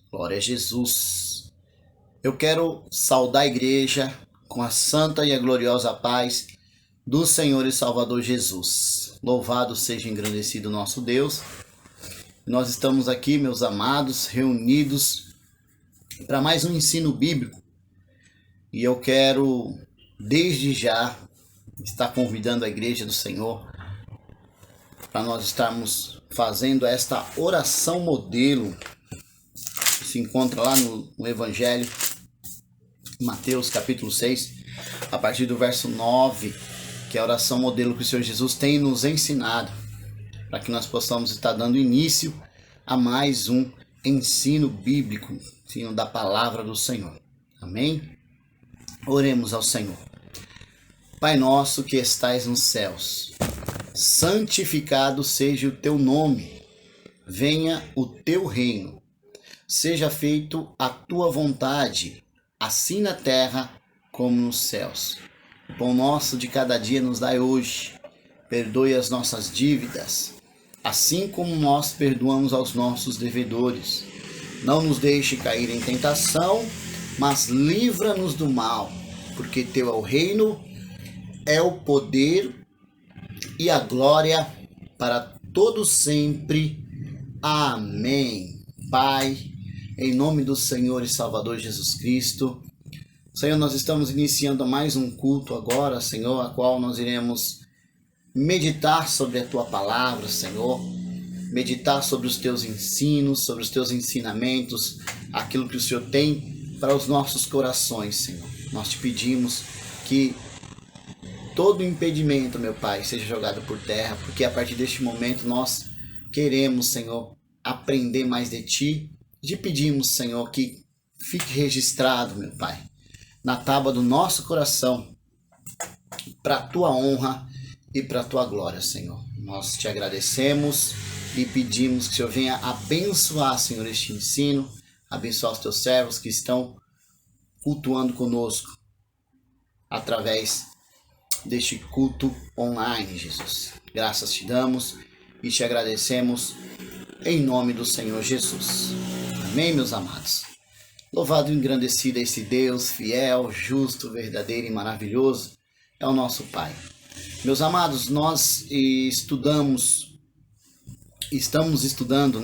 Glória a Jesus. Eu quero saudar a igreja com a santa e a gloriosa paz do Senhor e Salvador Jesus. Louvado seja engrandecido nosso Deus. Nós estamos aqui, meus amados, reunidos para mais um ensino bíblico. E eu quero, desde já, estar convidando a igreja do Senhor para nós estarmos fazendo esta oração modelo que se encontra lá no Evangelho, Mateus capítulo 6, a partir do verso 9, que é a oração modelo que o Senhor Jesus tem nos ensinado, para que nós possamos estar dando início a mais um ensino bíblico, ensino da palavra do Senhor. Amém? Oremos ao Senhor. Pai nosso que estais nos céus, santificado seja o teu nome, venha o teu reino, seja feito a tua vontade, assim na terra como nos céus. O pão nosso de cada dia nos dai hoje, perdoe as nossas dívidas, assim como nós perdoamos aos nossos devedores. Não nos deixe cair em tentação, mas livra-nos do mal, porque teu é o reino, é o poder e a glória para todos sempre. Amém. Pai, em nome do Senhor e Salvador Jesus Cristo, Senhor, nós estamos iniciando mais um culto agora, Senhor, a qual nós iremos meditar sobre a Tua palavra, Senhor, meditar sobre os Teus ensinos, sobre os Teus ensinamentos, aquilo que o Senhor tem para os nossos corações, Senhor. Nós te pedimos que todo impedimento, meu Pai, seja jogado por terra, porque a partir deste momento nós queremos, Senhor, aprender mais de Ti. Te pedimos, Senhor, que fique registrado, meu Pai, na tábua do nosso coração, para a Tua honra e para a Tua glória, Senhor. Nós te agradecemos e pedimos que o Senhor venha abençoar, Senhor, este ensino, abençoar os Teus servos que estão cultuando conosco através deste culto online, Jesus. Graças te damos e te agradecemos em nome do Senhor Jesus. Amém, meus amados. Louvado e engrandecido é esse Deus fiel, justo, verdadeiro e maravilhoso, é o nosso Pai. Meus amados, nós estamos estudando,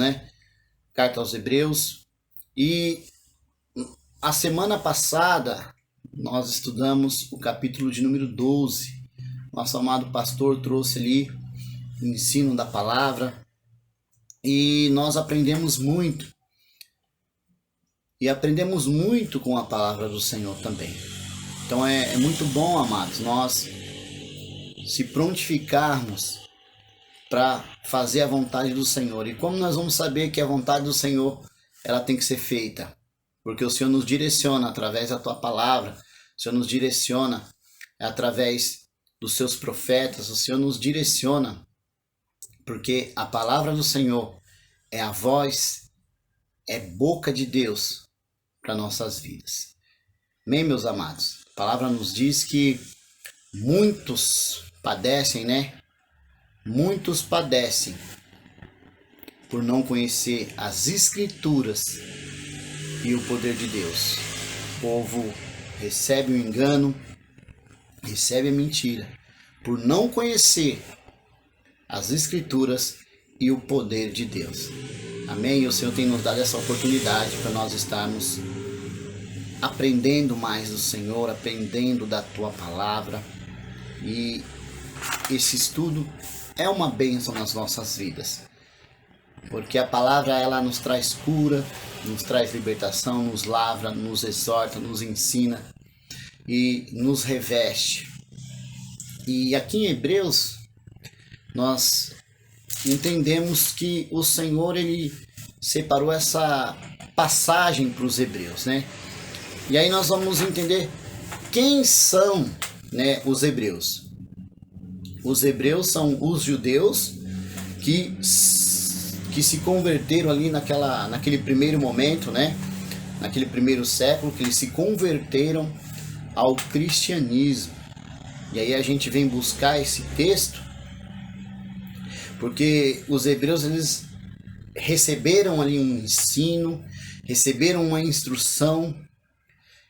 Carta aos Hebreus, e a semana passada nós estudamos o capítulo de número 12. Nosso amado pastor trouxe ali o ensino da palavra e nós aprendemos muito. E aprendemos muito com a palavra do Senhor também. Então é muito bom, amados, nós se prontificarmos para fazer a vontade do Senhor. E como nós vamos saber que a vontade do Senhor ela tem que ser feita? Porque o Senhor nos direciona através da Tua palavra, o Senhor nos direciona através dos Seus profetas, o Senhor nos direciona porque a palavra do Senhor é a voz, é boca de Deus para nossas vidas. Amém, meus amados? A palavra nos diz que muitos padecem, Muitos padecem por não conhecer as Escrituras e o poder de Deus. O povo recebe o engano, recebe a mentira, por não conhecer as Escrituras e o poder de Deus. Amém? E o Senhor tem nos dado essa oportunidade para nós estarmos aprendendo mais do Senhor, aprendendo da Tua palavra. E esse estudo é uma bênção nas nossas vidas. Porque a palavra ela nos traz cura, nos traz libertação, nos lavra, nos exorta, nos ensina e nos reveste. E aqui em Hebreus nós entendemos que o Senhor ele separou essa passagem para os hebreus, E aí nós vamos entender quem são, os hebreus. Os hebreus são os judeus que se converteram ali naquele primeiro momento, naquele primeiro século, que eles se converteram ao cristianismo. E aí a gente vem buscar esse texto, porque os hebreus eles receberam ali um ensino, receberam uma instrução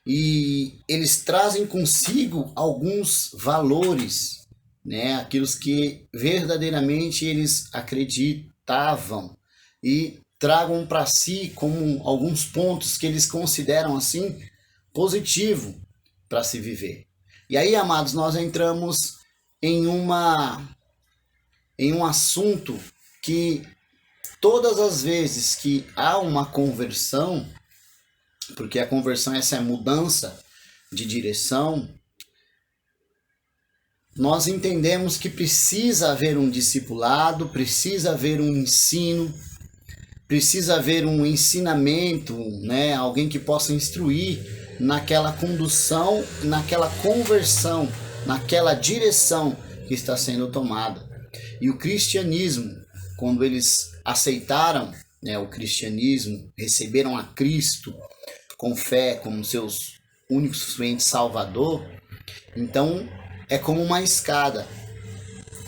e eles trazem consigo alguns valores, né? Aquilo que verdadeiramente eles acreditavam e tragam para si como alguns pontos que eles consideram assim positivo para se viver. E aí, amados, nós entramos em um assunto que todas as vezes que há uma conversão, porque a conversão essa é mudança de direção, nós entendemos que precisa haver um discipulado, precisa haver um ensino, precisa haver um ensinamento, né? Alguém que possa instruir naquela condução, naquela conversão, naquela direção que está sendo tomada. E o cristianismo, quando eles aceitaram, né, o cristianismo, receberam a Cristo com fé como seus únicos suficiente Salvador, então é como uma escada.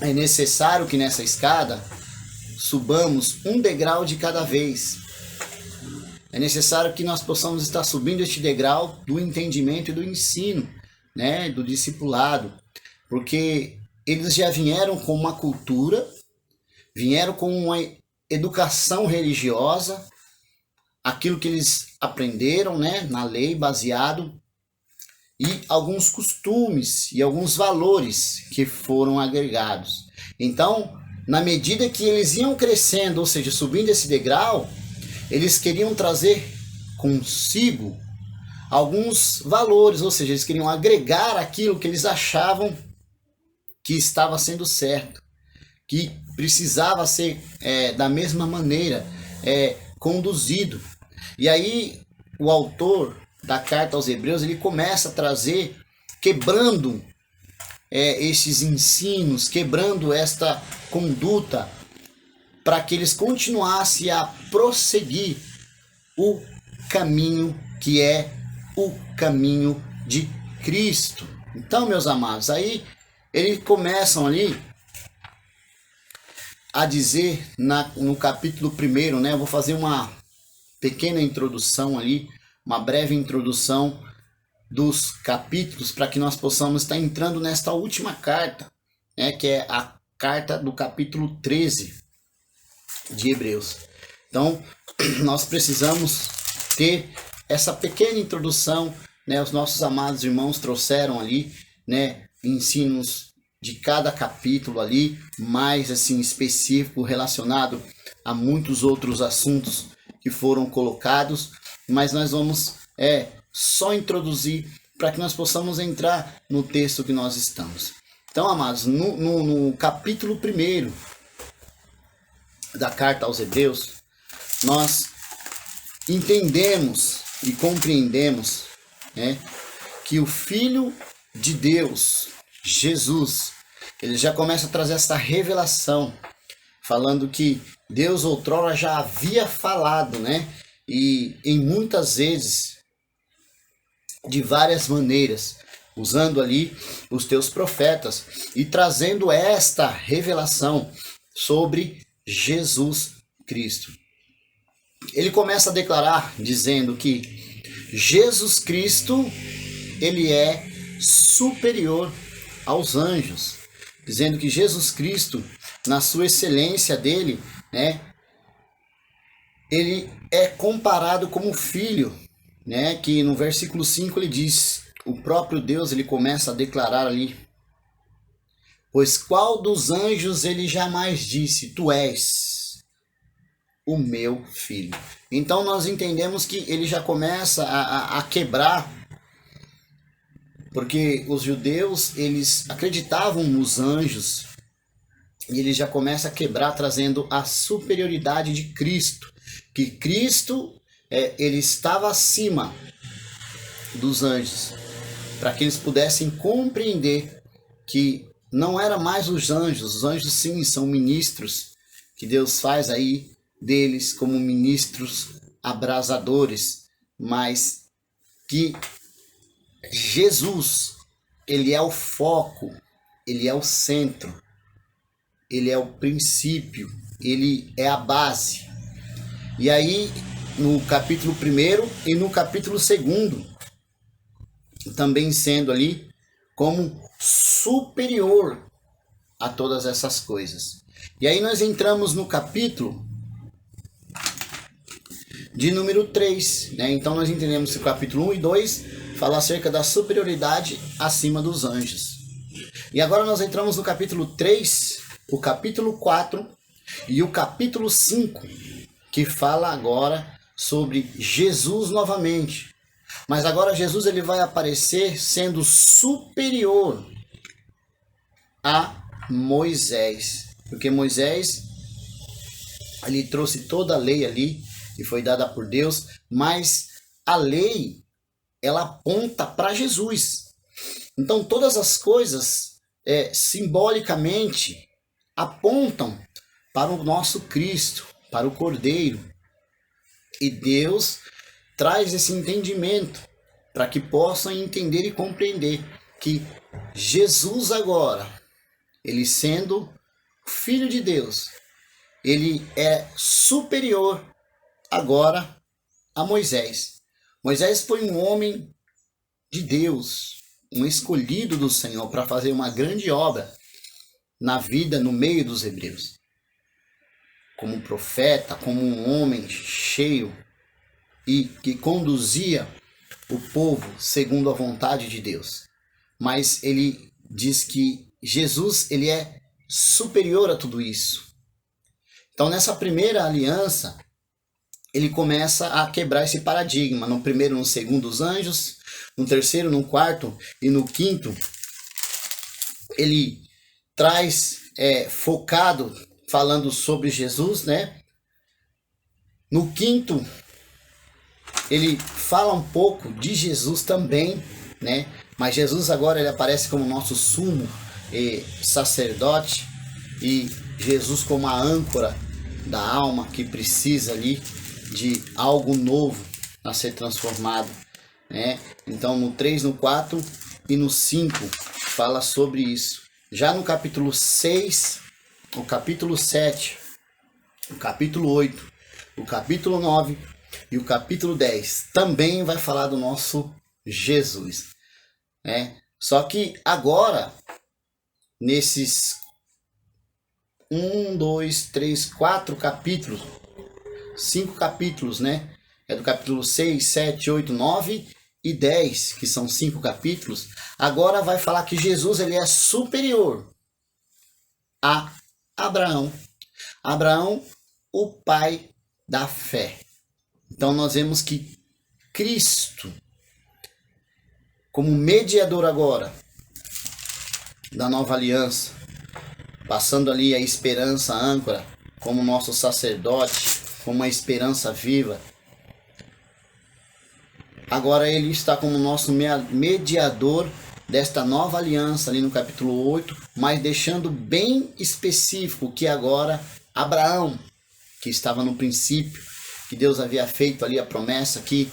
É necessário que nessa escada subamos um degrau de cada vez. É necessário que nós possamos estar subindo este degrau do entendimento e do ensino, né, do discipulado, porque eles já vieram com uma cultura, vieram com uma educação religiosa, aquilo que eles aprenderam, né, na lei, baseado, e alguns costumes e alguns valores que foram agregados. Então, na medida que eles iam crescendo, ou seja, subindo esse degrau, eles queriam trazer consigo alguns valores, ou seja, eles queriam agregar aquilo que eles achavam que estava sendo certo, que precisava ser da mesma maneira conduzido. E aí o autor da carta aos Hebreus, ele começa a trazer, quebrando esses ensinos, quebrando esta conduta, para que eles continuassem a prosseguir o caminho que é o caminho de Cristo. Então, meus amados, aí eles começam ali a dizer no capítulo 1, né? Eu vou fazer uma pequena introdução ali, uma breve introdução dos capítulos, para que nós possamos estar entrando nesta última carta, né? Que é a carta do capítulo 13 de Hebreus. Então, nós precisamos ter essa pequena introdução, né? Os nossos amados irmãos trouxeram ali, né, ensinos de cada capítulo ali, mais assim específico, relacionado a muitos outros assuntos que foram colocados, mas nós vamos só introduzir para que nós possamos entrar no texto que nós estamos. Então, amados, no capítulo 1 da carta aos Hebreus, nós entendemos e compreendemos, né, que o Filho de Deus, Jesus, ele já começa a trazer essa revelação, falando que Deus outrora já havia falado, né, e em muitas vezes, de várias maneiras, usando ali os teus profetas e trazendo esta revelação sobre Jesus Cristo. Ele começa a declarar dizendo que Jesus Cristo, ele é superior aos anjos, dizendo que Jesus Cristo, na sua excelência dele, né, ele é comparado como filho, né, que no versículo 5 ele diz, o próprio Deus, ele começa a declarar ali, pois qual dos anjos ele jamais disse, tu és o meu filho. Então nós entendemos que ele já começa a quebrar, porque os judeus, eles acreditavam nos anjos, e ele já começa a quebrar, trazendo a superioridade de Cristo, que Cristo, ele estava acima dos anjos, para que eles pudessem compreender que não era mais os anjos sim são ministros, que Deus faz aí deles como ministros abrasadores, mas que Jesus, ele é o foco, ele é o centro, ele é o princípio, ele é a base. E aí, no capítulo 1 e no capítulo 2, também sendo ali como superior a todas essas coisas. E aí nós entramos no capítulo de número 3, né? Então nós entendemos que o capítulo 1 e 2 fala acerca da superioridade acima dos anjos. E agora nós entramos no capítulo 3, o capítulo 4 e o capítulo 5, que fala agora sobre Jesus novamente. Mas agora Jesus ele vai aparecer sendo superior a Moisés. Porque Moisés ele trouxe toda a lei ali e foi dada por Deus, mas a lei ela aponta para Jesus. Então todas as coisas simbolicamente apontam para o nosso Cristo, para o Cordeiro. E Deus traz esse entendimento para que possam entender e compreender que Jesus agora, ele sendo Filho de Deus, ele é superior agora a Moisés. Moisés foi um homem de Deus, um escolhido do Senhor para fazer uma grande obra na vida, no meio dos hebreus. Como profeta, como um homem cheio e que conduzia o povo segundo a vontade de Deus. Mas ele diz que Jesus ele é superior a tudo isso. Então nessa primeira aliança, ele começa a quebrar esse paradigma. No primeiro, no segundo, os anjos. No terceiro, no quarto e no quinto, ele traz focado, falando sobre Jesus, né? No quinto, ele fala um pouco de Jesus também, né? Mas Jesus agora ele aparece como nosso sumo sacerdote e Jesus como a âncora da alma que precisa ali de algo novo a ser transformado, né? Então no 3, no 4 e no 5 fala sobre isso. Já no capítulo 6, o capítulo 7, o capítulo 8, o capítulo 9 e o capítulo 10 também vai falar do nosso Jesus, né? Só que agora, nesses 1, 2, 3, 4 capítulos, 5 capítulos, né? É do capítulo 6, 7, 8, 9 e 10, que são 5 capítulos. Agora vai falar que Jesus ele é superior a Abraão. Abraão, o pai da fé. Então nós vemos que Cristo, como mediador agora da nova aliança, passando ali a esperança âncora, como nosso sacerdote, como uma esperança viva. Agora ele está como nosso mediador desta nova aliança ali no capítulo 8, mas deixando bem específico que agora Abraão, que estava no princípio, que Deus havia feito ali a promessa que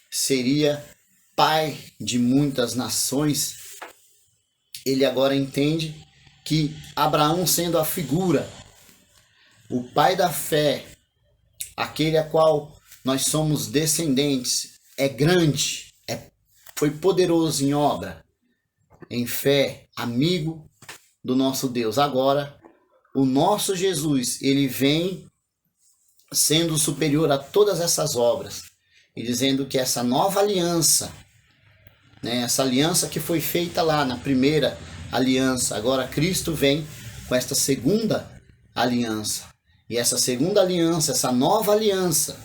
seria pai de muitas nações, ele agora entende que Abraão sendo a figura, o pai da fé, aquele a qual nós somos descendentes, é grande, foi poderoso em obra, em fé, amigo do nosso Deus. Agora, o nosso Jesus, ele vem sendo superior a todas essas obras e dizendo que essa nova aliança, né, essa aliança que foi feita lá na primeira aliança, agora Cristo vem com esta segunda aliança. E essa segunda aliança, essa nova aliança,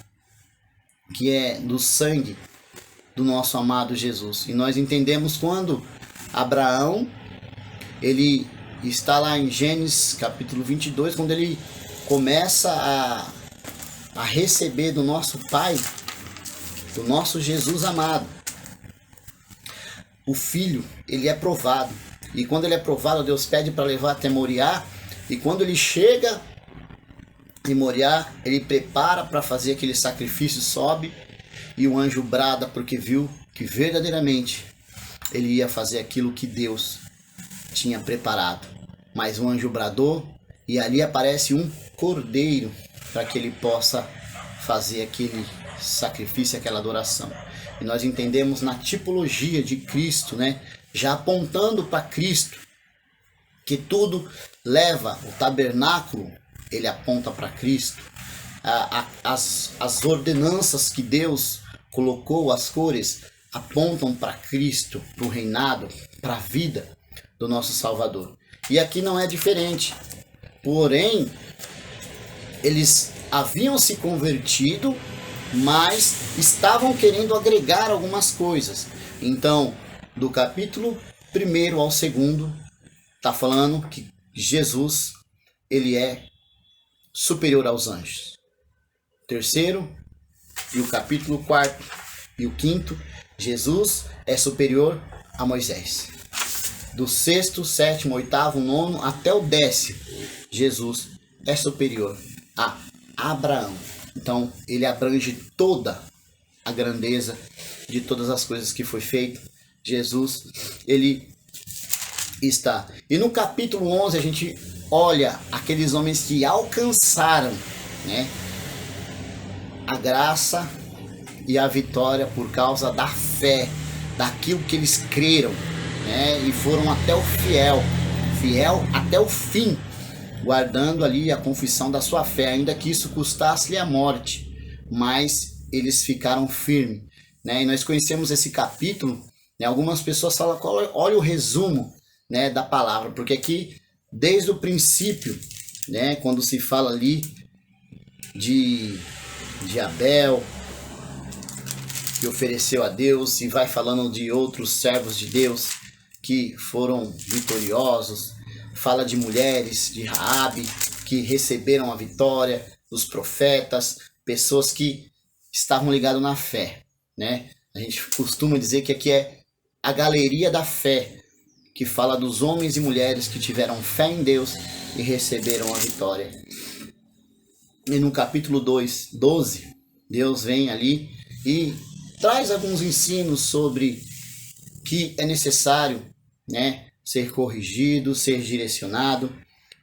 que é do sangue do nosso amado Jesus. E nós entendemos quando Abraão, ele está lá em Gênesis capítulo 22, quando ele começa a receber do nosso Pai, do nosso Jesus amado, o Filho, ele é provado. E quando ele é provado, Deus pede para levar até Moriá. E quando ele chega em Moriá, ele prepara para fazer aquele sacrifício, sobe. E o anjo brada porque viu que verdadeiramente ele ia fazer aquilo que Deus tinha preparado. Mas o anjo bradou e ali aparece um cordeiro para que ele possa fazer aquele sacrifício, aquela adoração. E nós entendemos na tipologia de Cristo, né? Já apontando para Cristo, que tudo leva, o tabernáculo, ele aponta para Cristo. As ordenanças que Deus colocou, as cores, apontam para Cristo, para o reinado, para a vida do nosso Salvador. E aqui não é diferente. Porém, eles haviam se convertido, mas estavam querendo agregar algumas coisas. Então, do capítulo 1 ao 2, está falando que Jesus, ele é superior aos anjos. Terceiro, e o capítulo 4 e o 5, Jesus é superior a Moisés. Do 6º, 7º, 8º, 9º até o 10º, Jesus é superior a Abraão. Então, ele abrange toda a grandeza de todas as coisas que foi feito. Jesus, ele está. E no capítulo 11, a gente olha aqueles homens que alcançaram, né, a graça e a vitória por causa da fé, daquilo que eles creram, né, e foram até o fiel até o fim, guardando ali a confissão da sua fé, ainda que isso custasse-lhe a morte, mas eles ficaram firmes, né? E nós conhecemos esse capítulo, né? Algumas pessoas falam, olha o resumo, né, da palavra, porque aqui, desde o princípio, né, quando se fala ali de Abel, que ofereceu a Deus, e vai falando de outros servos de Deus que foram vitoriosos, fala de mulheres, de Raabe, que receberam a vitória, dos profetas, pessoas que estavam ligadas na fé, né? A gente costuma dizer que aqui é a galeria da fé, que fala dos homens e mulheres que tiveram fé em Deus e receberam a vitória. E no capítulo 12, Deus vem ali e traz alguns ensinos sobre que é necessário, né, ser corrigido, ser direcionado,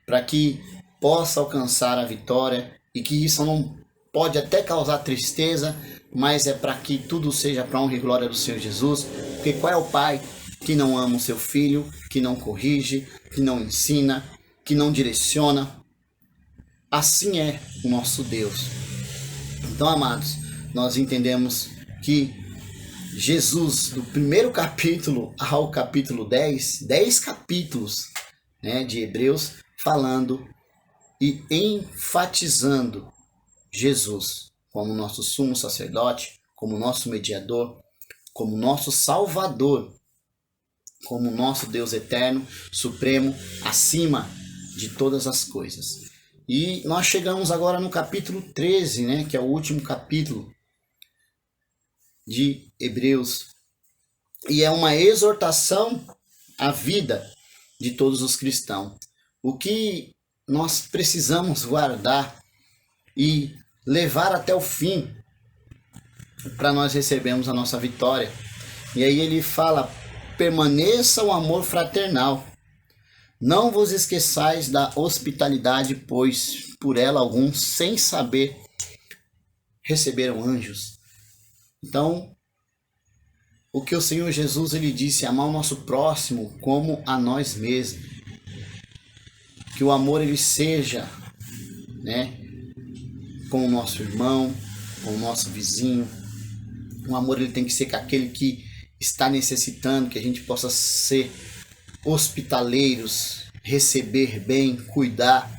para que possa alcançar a vitória, e que isso não pode até causar tristeza, mas é para que tudo seja para a honra e glória do Senhor Jesus, porque qual é o pai que não ama o seu filho, que não corrige, que não ensina, que não direciona? Assim é o nosso Deus. Então, amados, nós entendemos que Jesus, do primeiro capítulo ao capítulo 10 capítulos, né, de Hebreus, falando e enfatizando Jesus como nosso sumo sacerdote, como nosso mediador, como nosso salvador, como nosso Deus eterno, supremo, acima de todas as coisas. E nós chegamos agora no capítulo 13, né, que é o último capítulo de Hebreus, e é uma exortação à vida de todos os cristãos. O que nós precisamos guardar e levar até o fim para nós recebermos a nossa vitória. E aí ele fala: permaneça o amor fraternal. Não vos esqueçais da hospitalidade, pois por ela alguns, sem saber, receberam anjos. Então, o que o Senhor Jesus ele disse, amar o nosso próximo como a nós mesmos. Que o amor ele seja, né, com o nosso irmão, com o nosso vizinho. O amor ele tem que ser com aquele que está necessitando, que a gente possa ser hospitaleiros, receber bem, cuidar,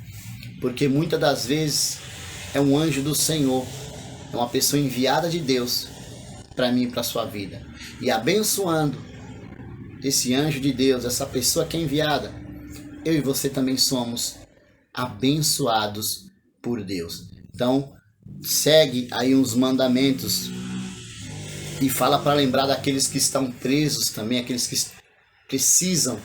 porque muitas das vezes é um anjo do Senhor, é uma pessoa enviada de Deus para mim e para a sua vida, e abençoando esse anjo de Deus, essa pessoa que é enviada, eu e você também somos abençoados por Deus. Então segue aí uns mandamentos e fala para lembrar daqueles que estão presos também, aqueles que precisam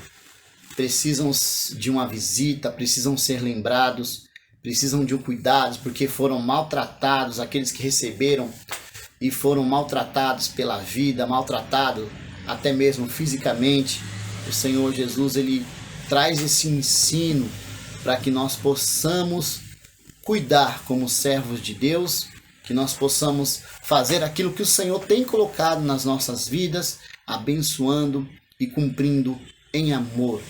de uma visita, precisam ser lembrados, precisam de um cuidado, porque foram maltratados, aqueles que receberam e foram maltratados pela vida, maltratados até mesmo fisicamente. O Senhor Jesus ele traz esse ensino para que nós possamos cuidar como servos de Deus que nós possamos fazer aquilo que o Senhor tem colocado nas nossas vidas, abençoando e cumprindo em amor,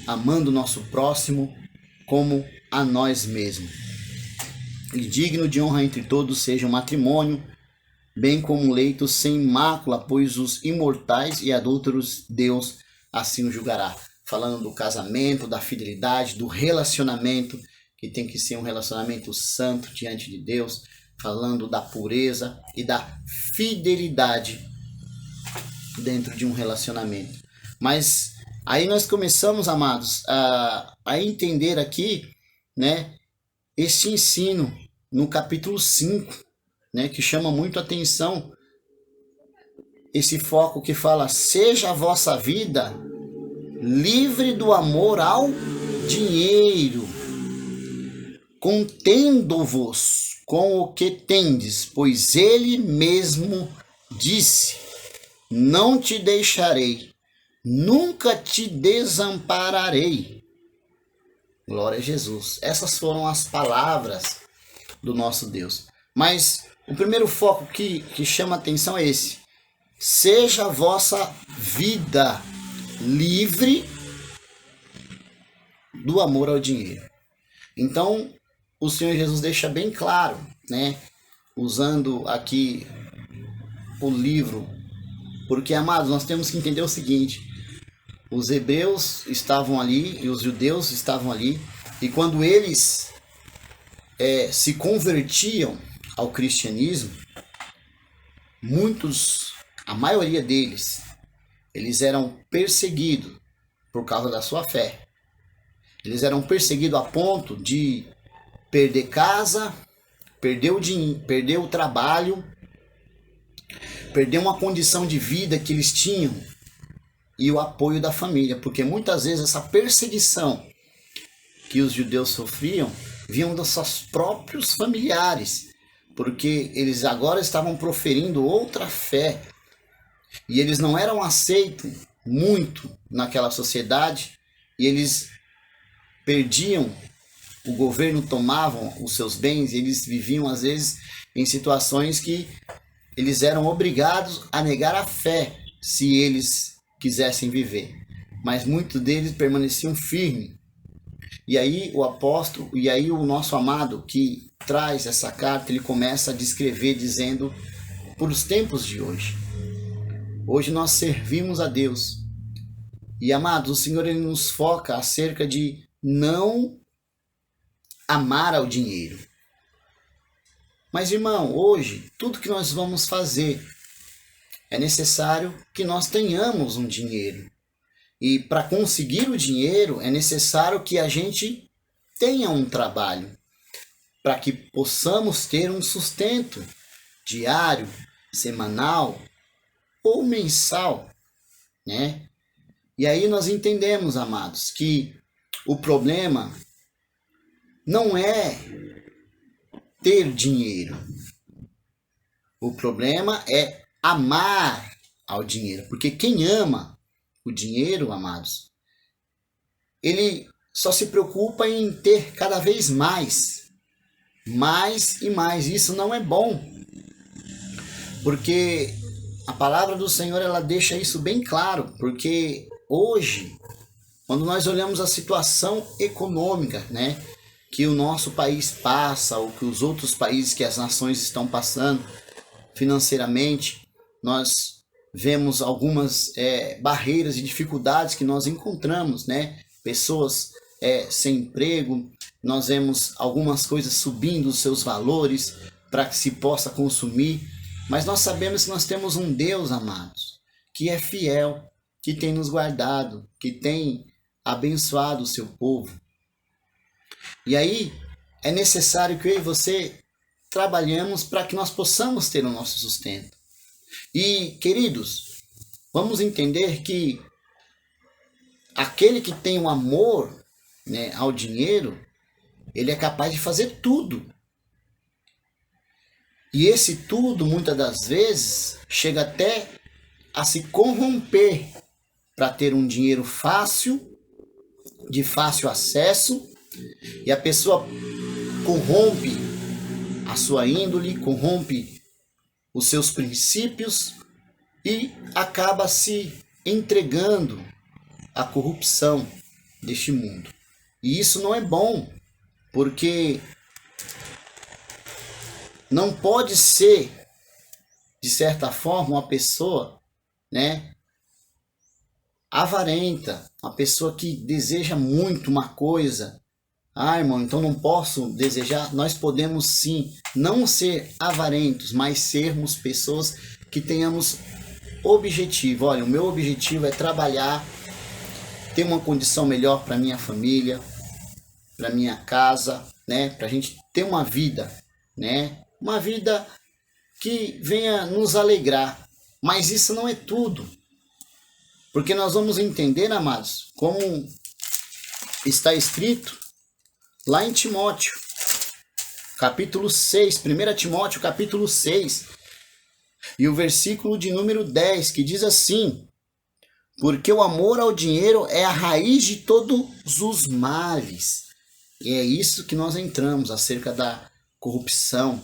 amando o nosso próximo como a nós mesmos. E digno de honra entre todos seja o matrimônio, bem como um leito sem mácula, pois os imortais e adúlteros Deus assim o julgará. Falando do casamento, da fidelidade, do relacionamento, que tem que ser um relacionamento santo diante de Deus, falando da pureza e da fidelidade dentro de um relacionamento. Mas aí nós começamos, amados, a entender aqui, né, este ensino no capítulo 5, né, que chama muito a atenção, esse foco que fala: seja a vossa vida livre do amor ao dinheiro, contendo-vos com o que tendes, pois ele mesmo disse: não te deixarei, nunca te desampararei. Glória a Jesus. Essas foram as palavras do nosso Deus. Mas o primeiro foco que chama a atenção é esse: seja a vossa vida livre do amor ao dinheiro. Então, o Senhor Jesus deixa bem claro, né, usando aqui o livro, porque, amados, nós temos que entender o seguinte: os hebreus estavam ali e os judeus estavam ali, e quando eles se convertiam ao cristianismo, a maioria deles, eles eram perseguidos por causa da sua fé. Eles eram perseguidos a ponto de perder casa, perder o dinheiro, perder o trabalho, perder uma condição de vida que eles tinham e o apoio da família, porque muitas vezes essa perseguição que os judeus sofriam vinham dos seus próprios familiares, porque eles agora estavam proferindo outra fé e eles não eram aceitos muito naquela sociedade, e eles perdiam, o governo tomavam os seus bens, e eles viviam às vezes em situações que eles eram obrigados a negar a fé se eles quisessem viver, mas muitos deles permaneciam firmes. E aí o apóstolo, e aí o nosso amado que traz essa carta, ele começa a descrever dizendo: por os tempos de hoje. Hoje nós servimos a Deus. E, amados, o Senhor ele nos foca acerca de não amar ao dinheiro. Mas, irmão, hoje, tudo que nós vamos fazer, é necessário que nós tenhamos um dinheiro. E para conseguir o dinheiro, é necessário que a gente tenha um trabalho, para que possamos ter um sustento diário, semanal ou mensal, né? E aí nós entendemos, amados, que o problema não é ter dinheiro. O problema é amar ao dinheiro, porque quem ama o dinheiro, amados, ele só se preocupa em ter cada vez mais e mais. Isso não é bom, porque a palavra do Senhor ela deixa isso bem claro, porque hoje, quando nós olhamos a situação econômica, né, que o nosso país passa, ou que os outros países, que as nações estão passando financeiramente, nós vemos algumas barreiras e dificuldades que nós encontramos, né? Pessoas sem emprego, nós vemos algumas coisas subindo os seus valores para que se possa consumir, mas nós sabemos que nós temos um Deus, amados, que é fiel, que tem nos guardado, que tem abençoado o seu povo. E aí é necessário que eu e você trabalhemos para que nós possamos ter o nosso sustento. E, queridos, vamos entender que aquele que tem um amor, né, ao dinheiro, ele é capaz de fazer tudo. E esse tudo, muitas das vezes, chega até a se corromper para ter um dinheiro fácil, de fácil acesso, e a pessoa corrompe a sua índole, corrompe os seus princípios e acaba se entregando à corrupção deste mundo. E isso não é bom, porque não pode ser, de certa forma, uma pessoa, né, avarenta, uma pessoa que deseja muito uma coisa. Ah, irmão, então não posso desejar. Nós podemos sim não ser avarentos, mas sermos pessoas que tenhamos objetivo. Olha, o meu objetivo é trabalhar, ter uma condição melhor para minha família, para minha casa, né? Para a gente ter uma vida, né? Uma vida que venha nos alegrar. Mas isso não é tudo. Porque nós vamos entender, amados, como está escrito lá em Timóteo, capítulo 6, 1 Timóteo, capítulo 6, e o versículo de número 10, que diz assim: porque o amor ao dinheiro é a raiz de todos os males. E é isso que nós entramos acerca da corrupção,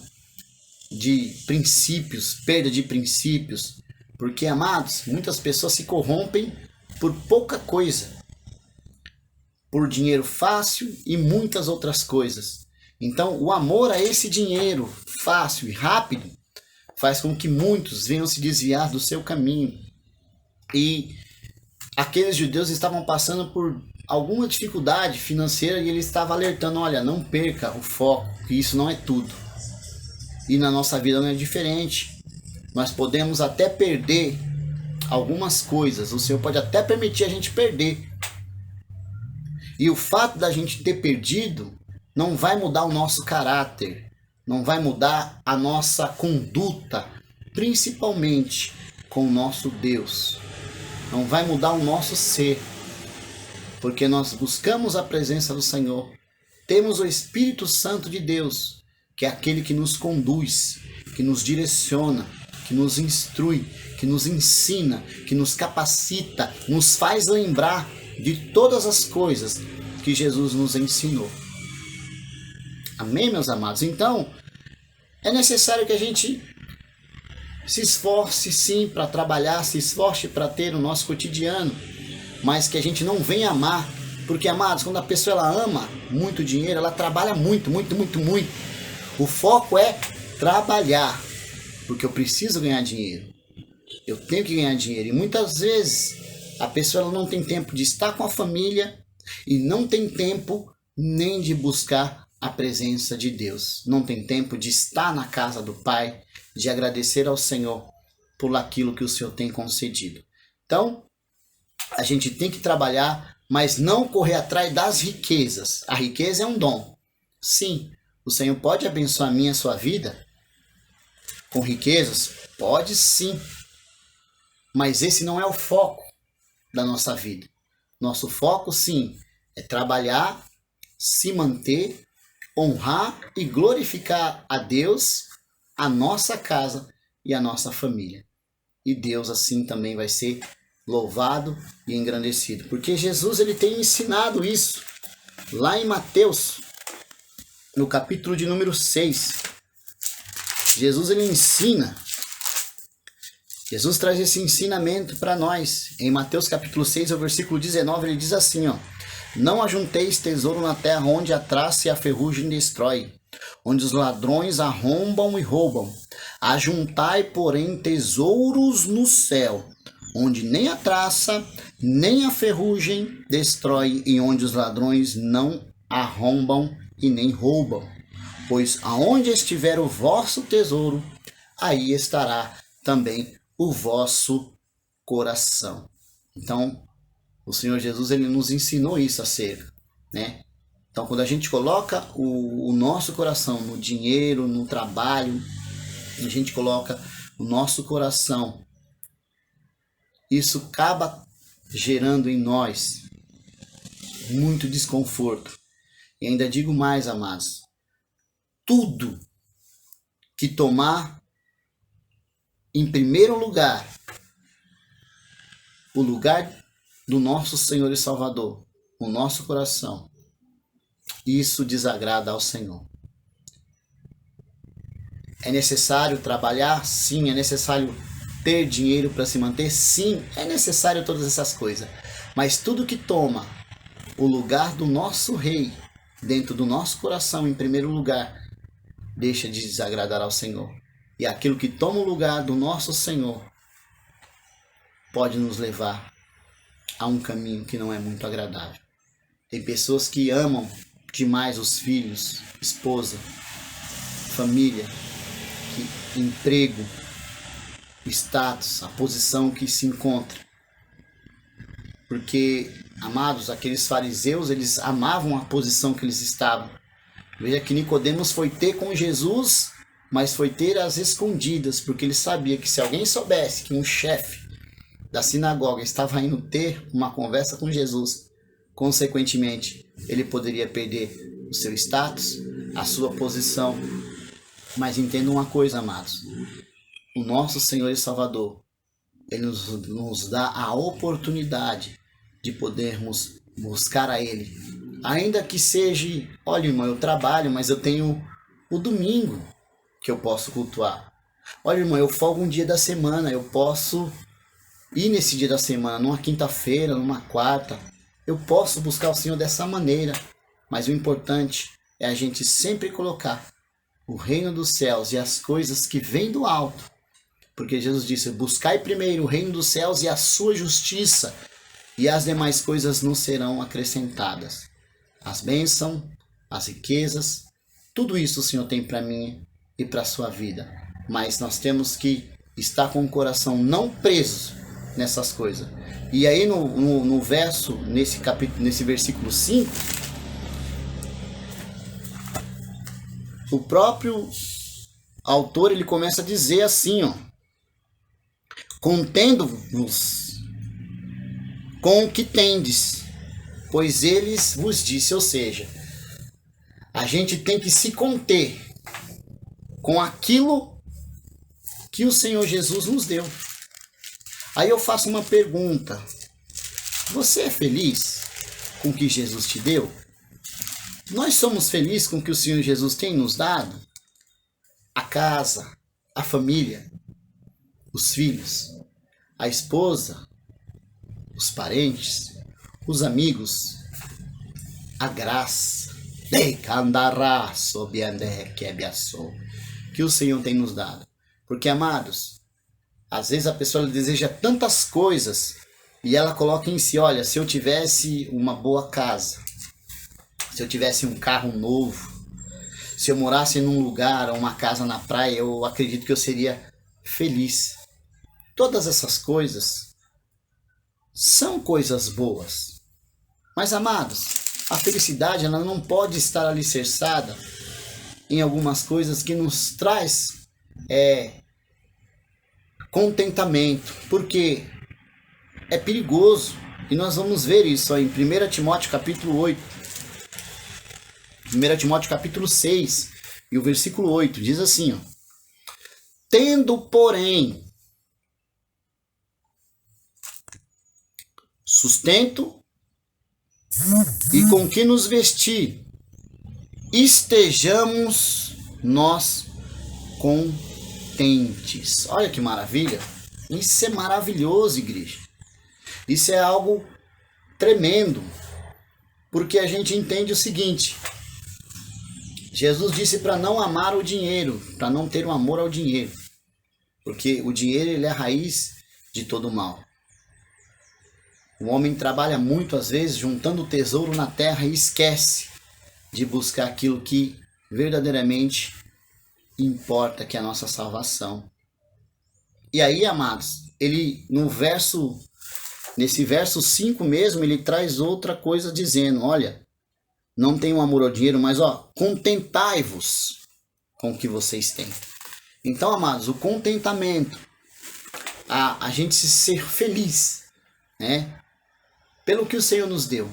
de princípios, perda de princípios. Porque, amados, muitas pessoas se corrompem por pouca coisa, por dinheiro fácil e muitas outras coisas. Então, o amor a esse dinheiro fácil e rápido faz com que muitos venham se desviar do seu caminho. E aqueles judeus estavam passando por alguma dificuldade financeira e ele estava alertando: olha, não perca o foco, que isso não é tudo. E na nossa vida não é diferente. Nós podemos até perder algumas coisas, o Senhor pode até permitir a gente perder. E o fato da gente ter perdido não vai mudar o nosso caráter, não vai mudar a nossa conduta, principalmente com o nosso Deus. Não vai mudar o nosso ser, porque nós buscamos a presença do Senhor. Temos o Espírito Santo de Deus, que é aquele que nos conduz, que nos direciona, que nos instrui, que nos ensina, que nos capacita, nos faz lembrar de todas as coisas que Jesus nos ensinou. Amém, meus amados? Então, é necessário que a gente se esforce sim para trabalhar, se esforce para ter o nosso cotidiano, mas que a gente não venha amar, porque, amados, quando a pessoa ela ama muito dinheiro, ela trabalha muito. O foco é trabalhar, porque eu preciso ganhar dinheiro, eu tenho que ganhar dinheiro. E muitas vezes a pessoa ela não tem tempo de estar com a família e não tem tempo nem de buscar a presença de Deus, não tem tempo de estar na casa do Pai, de agradecer ao Senhor por aquilo que o Senhor tem concedido. Então, a gente tem que trabalhar, mas não correr atrás das riquezas. A riqueza é um dom. Sim, o Senhor pode abençoar a minha e a sua vida com riquezas? Pode sim. Mas esse não é o foco da nossa vida. Nosso foco, sim, é trabalhar, se manter, honrar e glorificar a Deus, a nossa casa e a nossa família. E Deus assim também vai ser louvado e engrandecido. Porque Jesus ele tem ensinado isso lá em Mateus, no capítulo de número 6. Jesus ele ensina. Jesus traz esse ensinamento para nós. Em Mateus capítulo 6, o versículo 19, ele diz assim, ó: não ajunteis tesouro na terra, onde a traça e a ferrugem destrói, onde os ladrões arrombam e roubam. Ajuntai, porém, tesouros no céu, onde nem a traça, nem a ferrugem destrói, e onde os ladrões não arrombam e nem roubam. Pois aonde estiver o vosso tesouro, aí estará também o vosso coração. Então, o Senhor Jesus ele nos ensinou isso acerca, né? Então, quando a gente coloca o nosso coração no dinheiro, no trabalho, a gente coloca o nosso coração, isso acaba gerando em nós muito desconforto. E ainda digo mais, amados, tudo que tomar em primeiro lugar o lugar do nosso Senhor e Salvador, o nosso coração, isso desagrada ao Senhor. É necessário trabalhar? Sim. É necessário ter dinheiro para se manter? Sim. É necessário todas essas coisas. Mas tudo que toma o lugar do nosso rei dentro do nosso coração, em primeiro lugar, deixa de desagradar ao Senhor. E aquilo que toma o lugar do nosso Senhor pode nos levar a um caminho que não é muito agradável. Tem pessoas que amam demais os filhos, esposa, família, emprego, status, a posição que se encontra. Porque, amados, aqueles fariseus, eles amavam a posição que eles estavam. Veja que Nicodemos foi ter com Jesus, mas foi ter às escondidas, porque ele sabia que se alguém soubesse que um chefe da sinagoga estava indo ter uma conversa com Jesus, consequentemente, ele poderia perder o seu status, a sua posição. Mas entendam uma coisa, amados. O nosso Senhor e Salvador, Ele nos dá a oportunidade de podermos buscar a Ele. Ainda que seja, olha, irmão, eu trabalho, mas eu tenho o domingo que eu posso cultuar. Olha, irmão, eu folgo um dia da semana, eu posso ir nesse dia da semana, numa quinta-feira, numa quarta. Eu posso buscar o Senhor dessa maneira. Mas o importante é a gente sempre colocar o reino dos céus e as coisas que vêm do alto. Porque Jesus disse, buscai primeiro o reino dos céus e a sua justiça, e as demais coisas não serão acrescentadas. As bênçãos, as riquezas, tudo isso o Senhor tem para mim e para a sua vida. Mas nós temos que estar com o coração não preso nessas coisas. E aí no verso, nesse versículo 5, o próprio autor ele começa a dizer assim, ó: contendo-vos com o que tendes, pois eles vos disse. Ou seja, a gente tem que se conter com aquilo que o Senhor Jesus nos deu. Aí eu faço uma pergunta: você é feliz com o que Jesus te deu? Nós somos felizes com o que o Senhor Jesus tem nos dado? A casa, a família, os filhos, a esposa, os parentes, os amigos, a graça que o Senhor tem nos dado. Porque, amados, às vezes a pessoa deseja tantas coisas e ela coloca em si, olha, se eu tivesse uma boa casa, se eu tivesse um carro novo, se eu morasse num lugar, uma casa na praia, eu acredito que eu seria feliz. Todas essas coisas são coisas boas. Mas, amados, a felicidade ela não pode estar alicerçada em algumas coisas que nos traz contentamento, porque é perigoso. E nós vamos ver isso aí em 1 Timóteo capítulo 8. 1 Timóteo capítulo 6 e o versículo 8 diz assim, ó: tendo, porém, sustento e com que nos vestir, estejamos nós contentes. Olha que maravilha! Isso é maravilhoso, igreja. Isso é algo tremendo, porque a gente entende o seguinte: Jesus disse para não amar o dinheiro, para não ter um amor ao dinheiro, porque o dinheiro ele é a raiz de todo mal. O homem trabalha muito, às vezes, juntando tesouro na terra e esquece de buscar aquilo que verdadeiramente importa, que é a nossa salvação. E aí, amados, ele nesse verso 5 mesmo, ele traz outra coisa dizendo, olha, não tenham amor ao dinheiro, mas contentai-vos com o que vocês têm. Então, amados, o contentamento, a gente se ser feliz, né, pelo que o Senhor nos deu.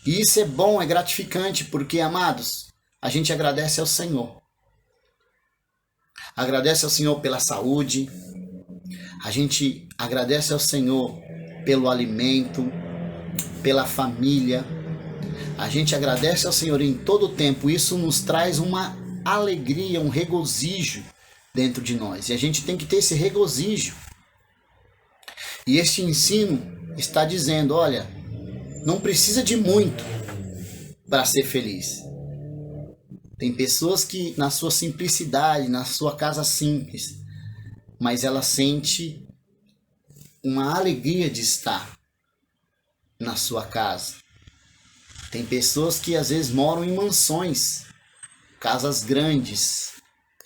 E isso é bom, é gratificante, porque, amados, a gente agradece ao Senhor. Agradece ao Senhor pela saúde, a gente agradece ao Senhor pelo alimento, pela família. A gente agradece ao Senhor em todo o tempo. Isso nos traz uma alegria, um regozijo dentro de nós. E a gente tem que ter esse regozijo. E este ensino está dizendo, olha, não precisa de muito para ser feliz. Tem pessoas que na sua simplicidade, na sua casa simples, mas ela sente uma alegria de estar na sua casa. Tem pessoas que às vezes moram em mansões, casas grandes,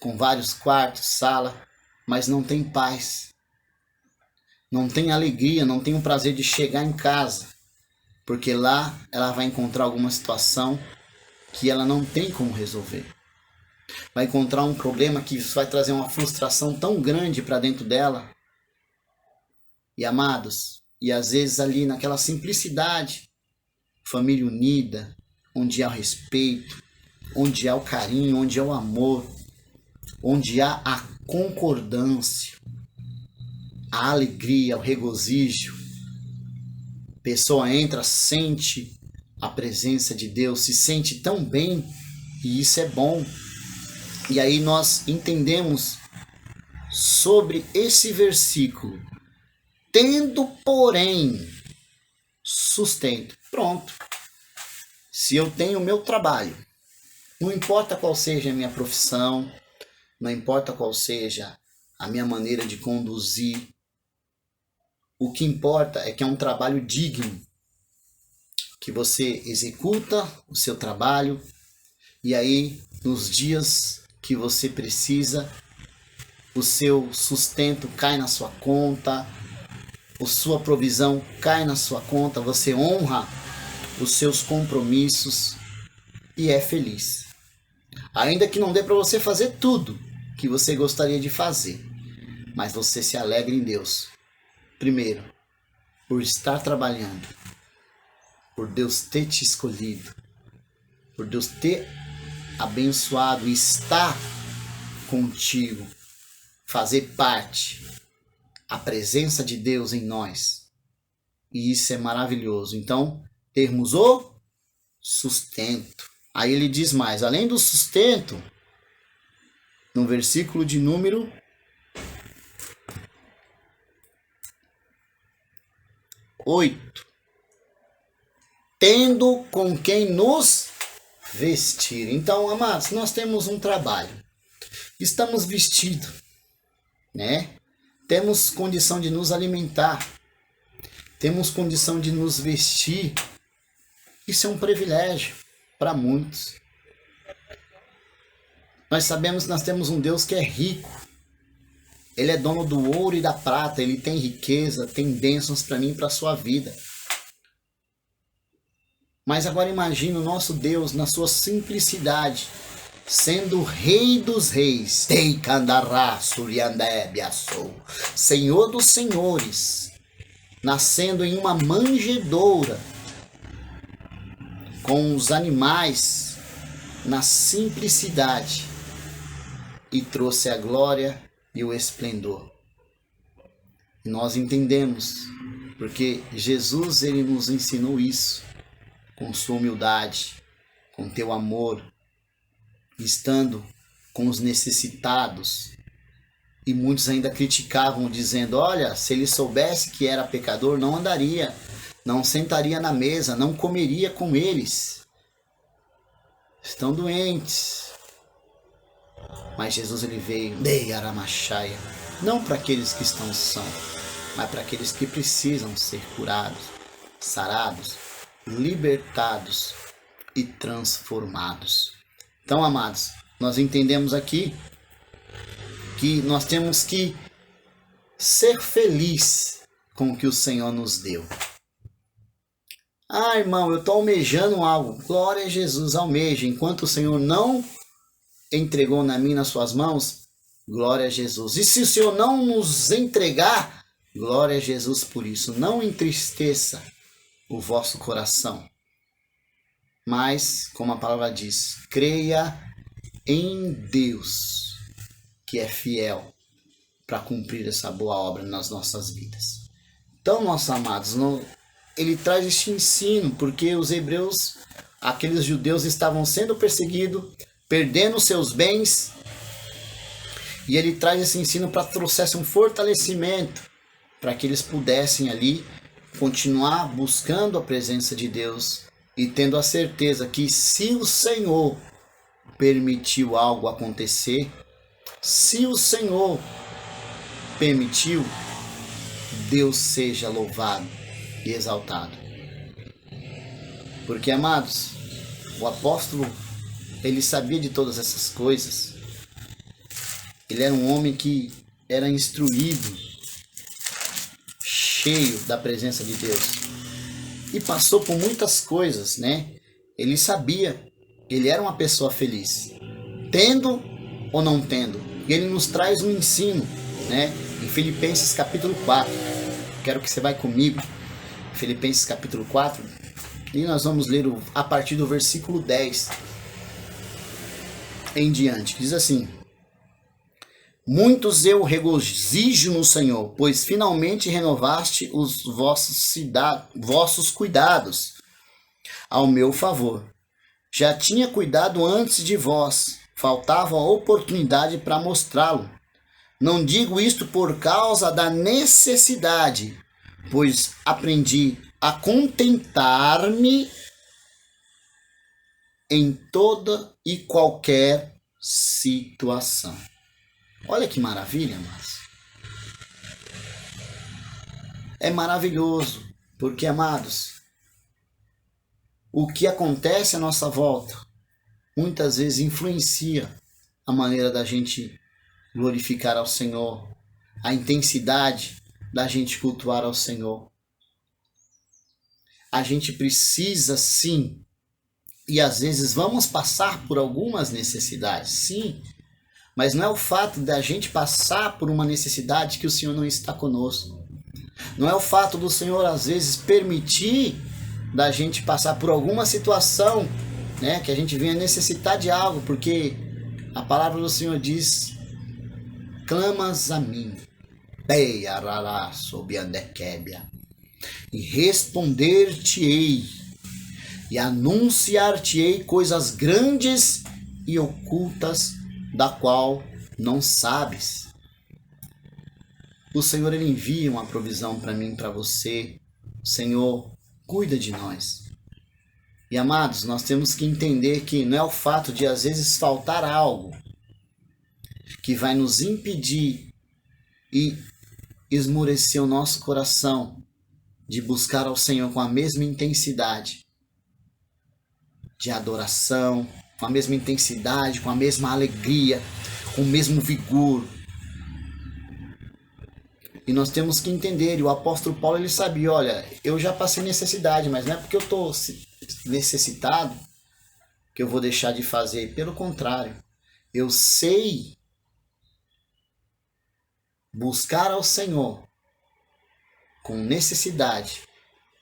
com vários quartos, sala, mas não tem paz. Não tem alegria, não tem o prazer de chegar em casa, porque lá ela vai encontrar alguma situação que ela não tem como resolver. Vai encontrar um problema que vai trazer uma frustração tão grande para dentro dela. E amados, e às vezes ali naquela simplicidade, família unida, onde há o respeito, onde há o carinho, onde há o amor, onde há a concordância, a alegria, o regozijo. A pessoa entra, sente a presença de Deus, se sente tão bem, e isso é bom. E aí nós entendemos sobre esse versículo, tendo porém sustento. Pronto. Se eu tenho o meu trabalho, não importa qual seja a minha profissão, não importa qual seja a minha maneira de conduzir, o que importa é que é um trabalho digno, que você executa o seu trabalho e aí nos dias que você precisa, o seu sustento cai na sua conta, a sua provisão cai na sua conta, você honra os seus compromissos e é feliz. Ainda que não dê para você fazer tudo que você gostaria de fazer, mas você se alegra em Deus. Primeiro, por estar trabalhando, por Deus ter te escolhido, por Deus ter abençoado e estar contigo, fazer parte, a presença de Deus em nós. E isso é maravilhoso. Então, termos o sustento. Aí ele diz mais, além do sustento, no versículo de número 8, tendo com quem nos vestir. Então, amados, nós temos um trabalho, estamos vestidos, né? Temos condição de nos alimentar, temos condição de nos vestir. Isso é um privilégio para muitos. Nós sabemos que nós temos um Deus que é rico. Ele é dono do ouro e da prata, ele tem riqueza, tem bênçãos para mim e para a sua vida. Mas agora imagine o nosso Deus na sua simplicidade, sendo o Rei dos Reis, Senhor dos Senhores, nascendo em uma manjedoura, com os animais, na simplicidade, e trouxe a glória e o esplendor. E nós entendemos, porque Jesus ele nos ensinou isso, com sua humildade, com teu amor, estando com os necessitados. E muitos ainda criticavam, dizendo, olha, se ele soubesse que era pecador, não andaria, não sentaria na mesa, não comeria com eles. Estão doentes. Mas Jesus ele veio, não para aqueles que estão sãos, mas para aqueles que precisam ser curados, sarados, libertados e transformados. Então, amados, nós entendemos aqui que nós temos que ser felizes com o que o Senhor nos deu. Ah, irmão, eu estou almejando algo. Glória a Jesus, almeja. Enquanto o Senhor não entregou na mim, nas suas mãos, glória a Jesus. E se o Senhor não nos entregar, glória a Jesus por isso. Não entristeça o vosso coração. Mas, como a palavra diz, creia em Deus, que é fiel para cumprir essa boa obra nas nossas vidas. Então, nossos amados, ele traz este ensino, porque os hebreus, aqueles judeus estavam sendo perseguidos, perdendo seus bens. E ele traz esse ensino para que trouxesse um fortalecimento, para que eles pudessem ali continuar buscando a presença de Deus e tendo a certeza que se o Senhor permitiu algo acontecer, se o Senhor permitiu, Deus seja louvado e exaltado. Porque, amados, o apóstolo, ele sabia de todas essas coisas. Ele era um homem que era instruído, cheio da presença de Deus. E passou por muitas coisas, né? Ele sabia, ele era uma pessoa feliz, tendo ou não tendo. E ele nos traz um ensino, né? Em Filipenses capítulo 4. Quero que você vá comigo. Filipenses capítulo 4. E nós vamos ler a partir do versículo 10 em diante. Diz assim: muitos eu regozijo no Senhor, pois finalmente renovaste os vossos cuidados ao meu favor. Já tinha cuidado antes de vós, faltava a oportunidade para mostrá-lo. Não digo isto por causa da necessidade, pois aprendi a contentar-me em toda e qualquer situação. Olha que maravilha, amados. É maravilhoso, porque, amados, o que acontece à nossa volta muitas vezes influencia a maneira da gente glorificar ao Senhor, a intensidade da gente cultuar ao Senhor. A gente precisa, sim, e às vezes vamos passar por algumas necessidades, sim, mas não é o fato da gente passar por uma necessidade que o Senhor não está conosco. Não é o fato do Senhor, às vezes, permitir da gente passar por alguma situação, né, que a gente venha necessitar de algo, porque a palavra do Senhor diz: clamas a mim, e responder-te-ei, e anunciar-te-ei coisas grandes e ocultas, da qual não sabes. O Senhor, ele envia uma provisão para mim, para você. O Senhor cuida de nós. E, amados, nós temos que entender que não é o fato de às vezes faltar algo que vai nos impedir e esmorecer o nosso coração de buscar ao Senhor com a mesma intensidade de adoração, com a mesma intensidade, com a mesma alegria, com o mesmo vigor. E nós temos que entender, e o apóstolo Paulo, ele sabia, olha, eu já passei necessidade, mas não é porque eu estou necessitado que eu vou deixar de fazer. Pelo contrário, eu sei buscar ao Senhor com necessidade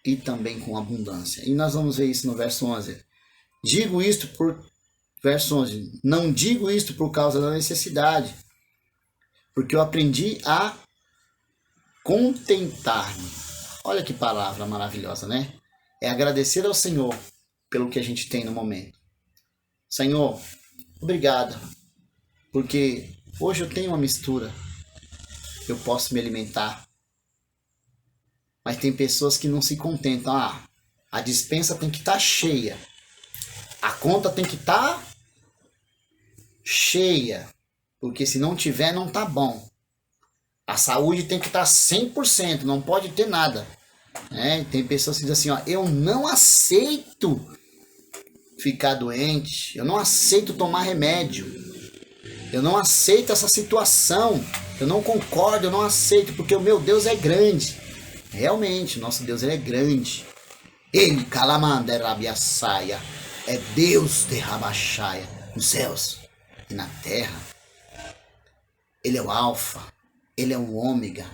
e também com abundância. E nós vamos ver isso no verso 11. Digo isto por... Verso 11. Não digo isto por causa da necessidade, porque eu aprendi a contentar-me. Olha que palavra maravilhosa, né? É agradecer ao Senhor pelo que a gente tem no momento. Senhor, obrigado, porque hoje eu tenho uma mistura. Eu posso me alimentar. Mas tem pessoas que não se contentam. A despensa tem que estar cheia. A conta tem que estar cheia. Porque se não tiver, não tá bom. A saúde tem que estar 100%. Não pode ter nada. Tem pessoas que dizem assim, eu não aceito ficar doente. Eu não aceito tomar remédio. Eu não aceito essa situação. Eu não concordo, eu não aceito. Porque o meu Deus é grande. Realmente, nosso Deus, ele é grande. Ele, Calamanda, Rabiaçaia, é Deus de Rabaxaia, nos céus e na terra. Ele é o Alfa, ele é o Ômega,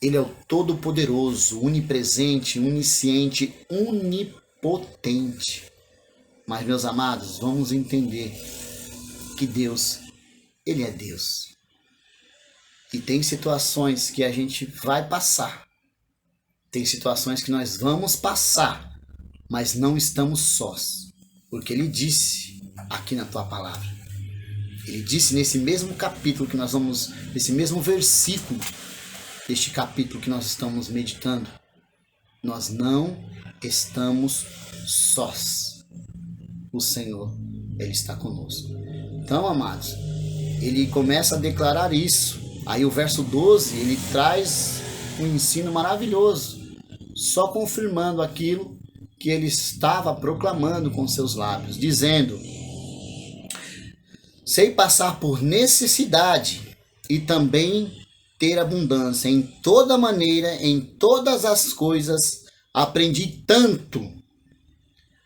ele é o Todo-Poderoso, Onipresente, Onisciente, Onipotente. Mas, meus amados, vamos entender que Deus, ele é Deus. E tem situações que a gente vai passar. Tem situações que nós vamos passar, mas não estamos sós. Porque ele disse aqui na tua palavra Ele disse nesse mesmo capítulo que nós vamos, nesse mesmo versículo deste capítulo que nós estamos meditando, nós não estamos sós. O Senhor, Ele está conosco. Então, amados, ele começa a declarar isso. Aí o verso 12, ele traz um ensino maravilhoso, só confirmando aquilo que ele estava proclamando com seus lábios, dizendo: sei passar por necessidade e também ter abundância. Em toda maneira, em todas as coisas, aprendi tanto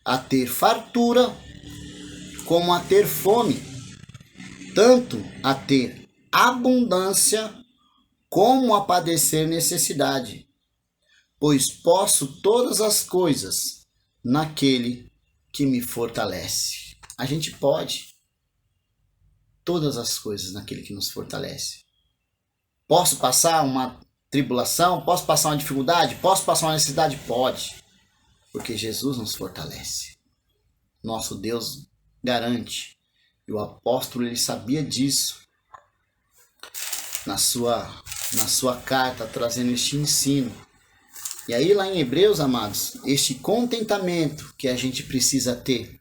a ter fartura como a ter fome, tanto a ter abundância como a padecer necessidade. Pois posso todas as coisas naquele que me fortalece. A gente pode todas as coisas naquele que nos fortalece. Posso passar uma tribulação? Posso passar uma dificuldade? Posso passar uma necessidade? Pode. Porque Jesus nos fortalece. Nosso Deus garante. E o apóstolo, ele sabia disso. Na sua carta, trazendo este ensino. E aí lá em Hebreus, amados, este contentamento que a gente precisa ter,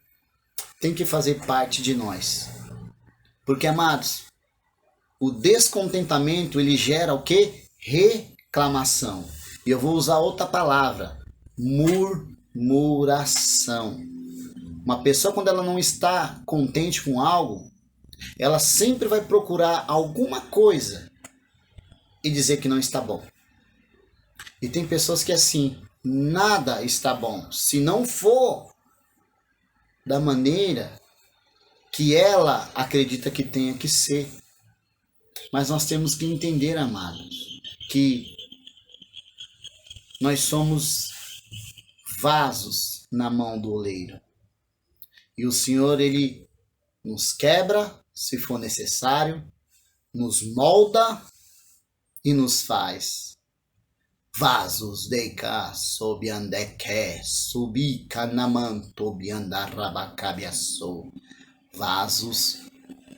tem que fazer parte de nós. Porque, amados, o descontentamento, ele gera o quê? Reclamação. E eu vou usar outra palavra, murmuração. Uma pessoa, quando ela não está contente com algo, ela sempre vai procurar alguma coisa e dizer que não está bom. E tem pessoas que assim, nada está bom. Se não for da maneira que ela acredita que tenha que ser. Mas nós temos que entender, amados, que nós somos vasos na mão do oleiro. E o Senhor, ele nos quebra, se for necessário, nos molda e nos faz vasos de cá, sob andeque, subi canamanto, biandarabacabiaçou. Vasos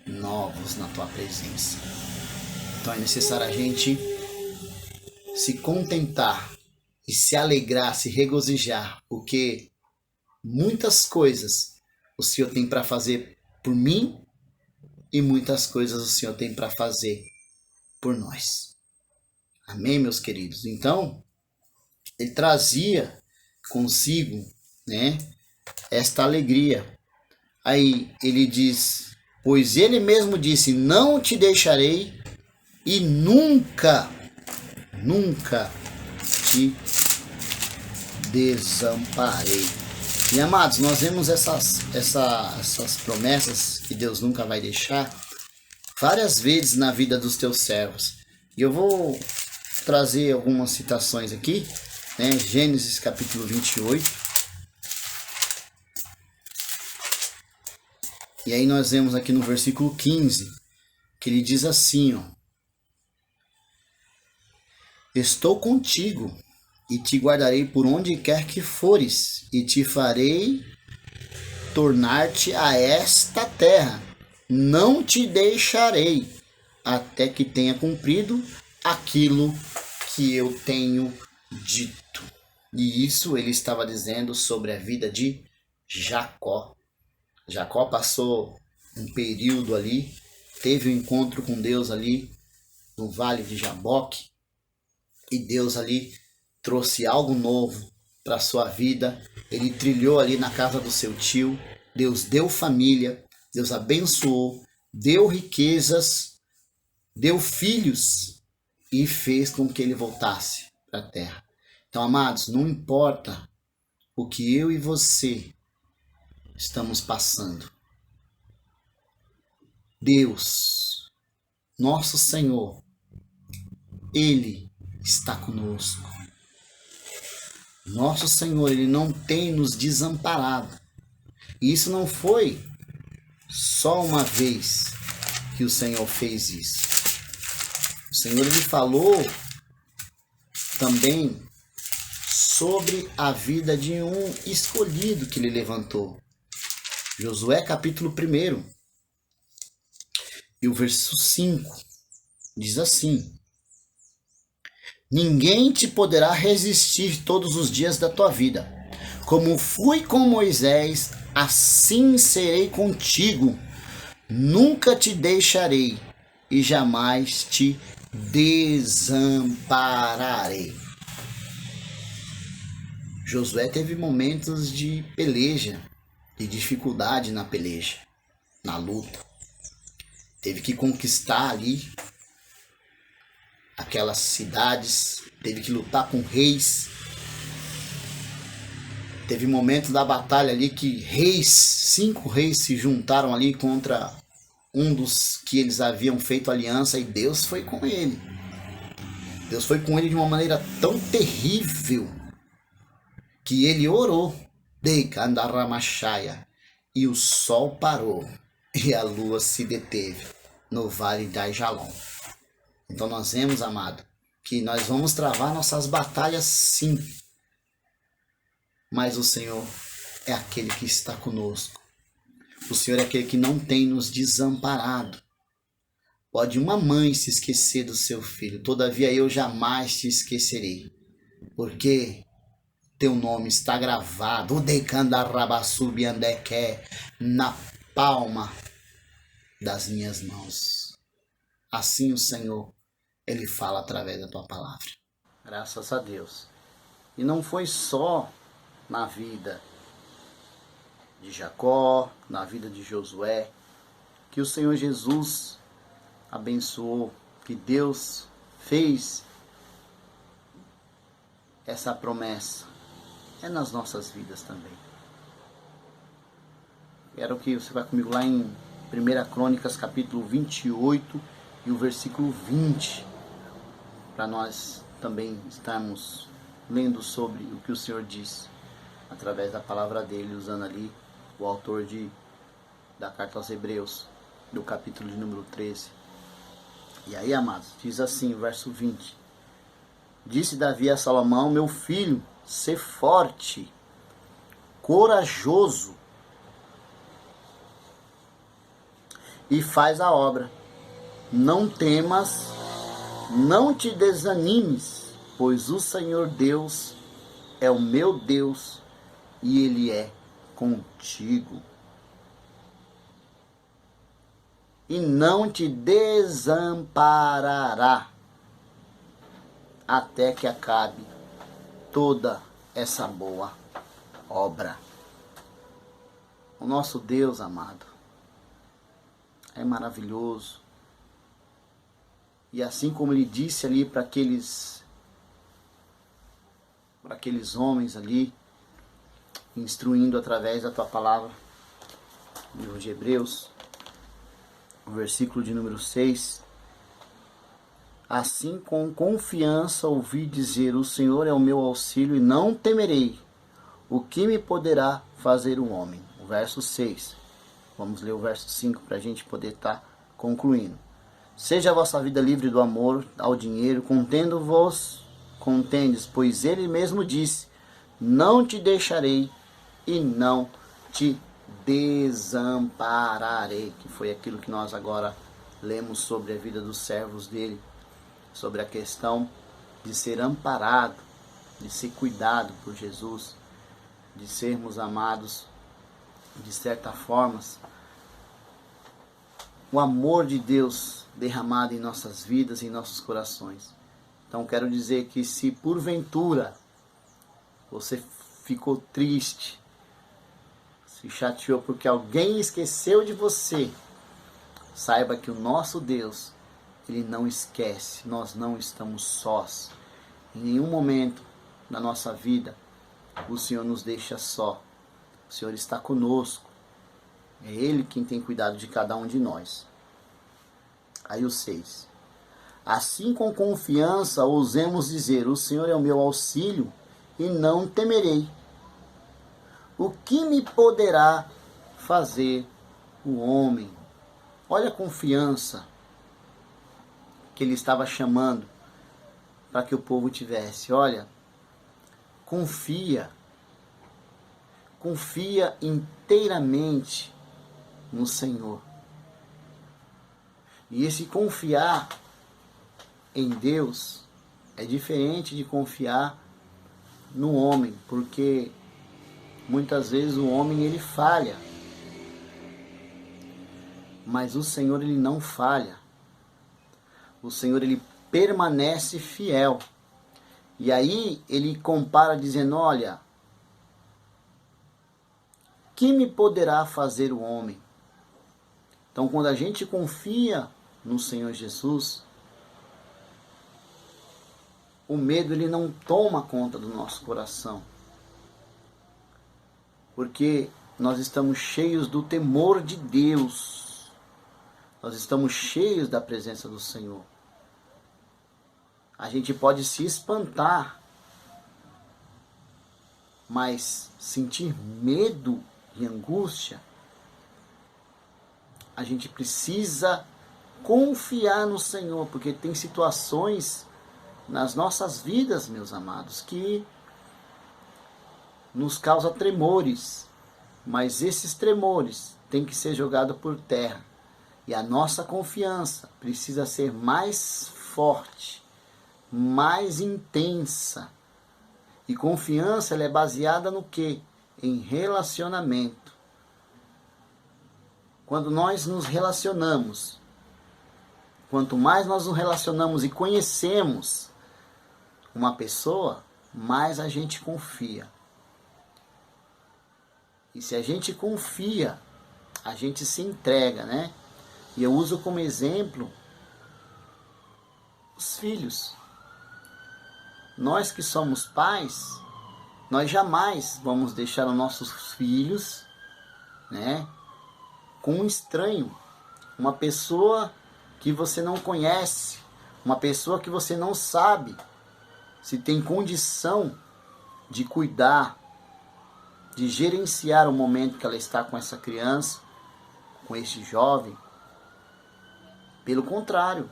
novos na tua presença. Então é necessário a gente se contentar e se alegrar, se regozijar, porque muitas coisas o Senhor tem para fazer por mim e muitas coisas o Senhor tem para fazer por nós. Amém, meus queridos? Então, ele trazia consigo, né, esta alegria. Aí ele diz, pois ele mesmo disse, não te deixarei e nunca te desamparei. E amados, nós vemos essas promessas que Deus nunca vai deixar várias vezes na vida dos teus servos. E eu vou trazer algumas citações aqui, né? Gênesis capítulo 28. E aí nós vemos aqui no versículo 15, que ele diz assim, ó: estou contigo e te guardarei por onde quer que fores, e te farei tornar-te a esta terra. Não te deixarei até que tenha cumprido aquilo que eu tenho dito. E isso ele estava dizendo sobre a vida de Jacó. Jacó passou um período ali, teve um encontro com Deus ali no vale de Jaboque, e Deus ali trouxe algo novo para a sua vida. Ele trilhou ali na casa do seu tio, Deus deu família, Deus abençoou, deu riquezas, deu filhos e fez com que ele voltasse para a terra. Então, amados, não importa o que eu e você estamos passando, Deus, nosso Senhor, Ele está conosco. Nosso Senhor, Ele não tem nos desamparado. E isso não foi só uma vez que o Senhor fez isso. O Senhor, Ele falou também sobre a vida de um escolhido que Ele levantou. Josué capítulo 1. E o verso 5 diz assim: ninguém te poderá resistir todos os dias da tua vida. Como fui com Moisés, assim serei contigo. Nunca te deixarei e jamais te desampararei. Josué teve momentos de peleja, de dificuldade na peleja, na luta. Teve que conquistar ali aquelas cidades, teve que lutar com reis. Teve momentos da batalha ali que 5 reis se juntaram ali contra um dos que eles haviam feito aliança, e Deus foi com ele. Deus foi com ele de uma maneira tão terrível que ele orou, e o sol parou e a lua se deteve no vale de Aijalon. Então nós vemos, amado, que nós vamos travar nossas batalhas sim, mas o Senhor é aquele que está conosco. O Senhor é aquele que não tem nos desamparado. Pode uma mãe se esquecer do seu filho, todavia eu jamais te esquecerei, porque teu nome está gravado, o na palma das minhas mãos. Assim o Senhor, Ele fala através da tua palavra. Graças a Deus. E não foi só na vida de Jacó, na vida de Josué, que o Senhor Jesus abençoou, que Deus fez essa promessa. É nas nossas vidas também. Quero que você vá comigo lá em 1 Crônicas, capítulo 28 e o versículo 20, para nós também estarmos lendo sobre o que o Senhor diz através da palavra dele, usando ali o autor da carta aos Hebreus, do capítulo de número 13. E aí, amados, diz assim, verso 20: disse Davi a Salomão, meu filho, sê forte, corajoso e faz a obra. Não temas, não te desanimes, pois o Senhor Deus é o meu Deus e Ele é contigo. E não te desamparará até que acabe toda essa boa obra. O nosso Deus, amado, é maravilhoso. E assim como ele disse ali para aqueles homens ali, instruindo através da tua palavra, no livro de Hebreus, o versículo de número 6, assim com confiança ouvi dizer, o Senhor é o meu auxílio e não temerei, o que me poderá fazer o homem? O verso 6, vamos ler o verso 5 para a gente poder estar concluindo. Seja a vossa vida livre do amor ao dinheiro, contendes, pois ele mesmo disse, não te deixarei e não te desampararei, que foi aquilo que nós agora lemos sobre a vida dos servos dele, sobre a questão de ser amparado, de ser cuidado por Jesus, de sermos amados de certa forma, o amor de Deus derramado em nossas vidas e em nossos corações. Então quero dizer que se porventura você ficou triste, se chateou porque alguém esqueceu de você, saiba que o nosso Deus, Ele não esquece, nós não estamos sós. Em nenhum momento na nossa vida o Senhor nos deixa só. O Senhor está conosco. É Ele quem tem cuidado de cada um de nós. Aí o 6. Assim com confiança ousemos dizer, o Senhor é o meu auxílio e não temerei. O que me poderá fazer o homem? Olha a confiança que ele estava chamando para que o povo tivesse. Olha, confia inteiramente no Senhor. E esse confiar em Deus é diferente de confiar no homem, porque muitas vezes o homem ele falha, mas o Senhor ele não falha. O Senhor ele permanece fiel. E aí ele compara dizendo, olha, que me poderá fazer o homem? Então quando a gente confia no Senhor Jesus, o medo ele não toma conta do nosso coração. Porque nós estamos cheios do temor de Deus. Nós estamos cheios da presença do Senhor. A gente pode se espantar, mas sentir medo e angústia, a gente precisa confiar no Senhor, porque tem situações nas nossas vidas, meus amados, que nos causa tremores, mas esses tremores têm que ser jogados por terra. E a nossa confiança precisa ser mais forte, mais intensa. E confiança ela é baseada no quê? Em relacionamento. Quando nós nos relacionamos, quanto mais nós nos relacionamos e conhecemos uma pessoa, mais a gente confia. E se a gente confia, a gente se entrega, né? E eu uso como exemplo os filhos. Nós que somos pais, nós jamais vamos deixar os nossos filhos, né, com um estranho, uma pessoa que você não conhece, uma pessoa que você não sabe se tem condição de cuidar, de gerenciar o momento que ela está com essa criança, com este jovem. Pelo contrário,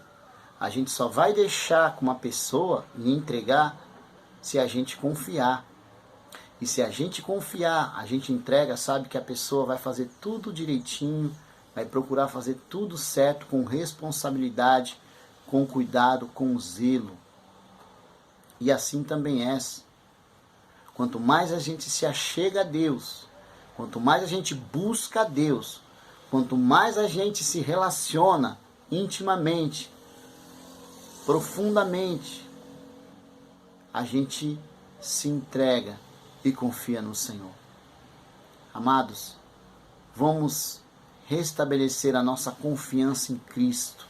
a gente só vai deixar com uma pessoa e entregar se a gente confiar. E se a gente confiar, a gente entrega, sabe que a pessoa vai fazer tudo direitinho, vai procurar fazer tudo certo, com responsabilidade, com cuidado, com zelo. E assim também é. Quanto mais a gente se achega a Deus, quanto mais a gente busca a Deus, quanto mais a gente se relaciona intimamente, profundamente, a gente se entrega e confia no Senhor. Amados, vamos restabelecer a nossa confiança em Cristo.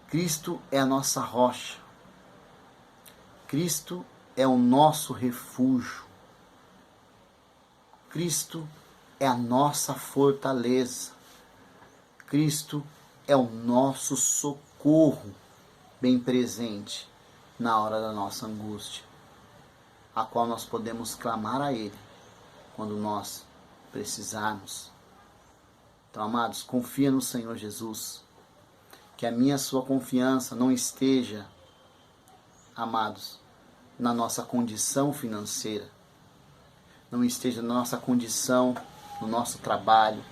Cristo é a nossa rocha. Cristo é o nosso refúgio. Cristo é a nossa fortaleza. Cristo é o nosso socorro bem presente na hora da nossa angústia, a qual nós podemos clamar a Ele quando nós precisarmos. Então, amados, confia no Senhor Jesus. Que a minha e a sua confiança não esteja, amados, na nossa condição financeira, não esteja na nossa condição, no nosso trabalho,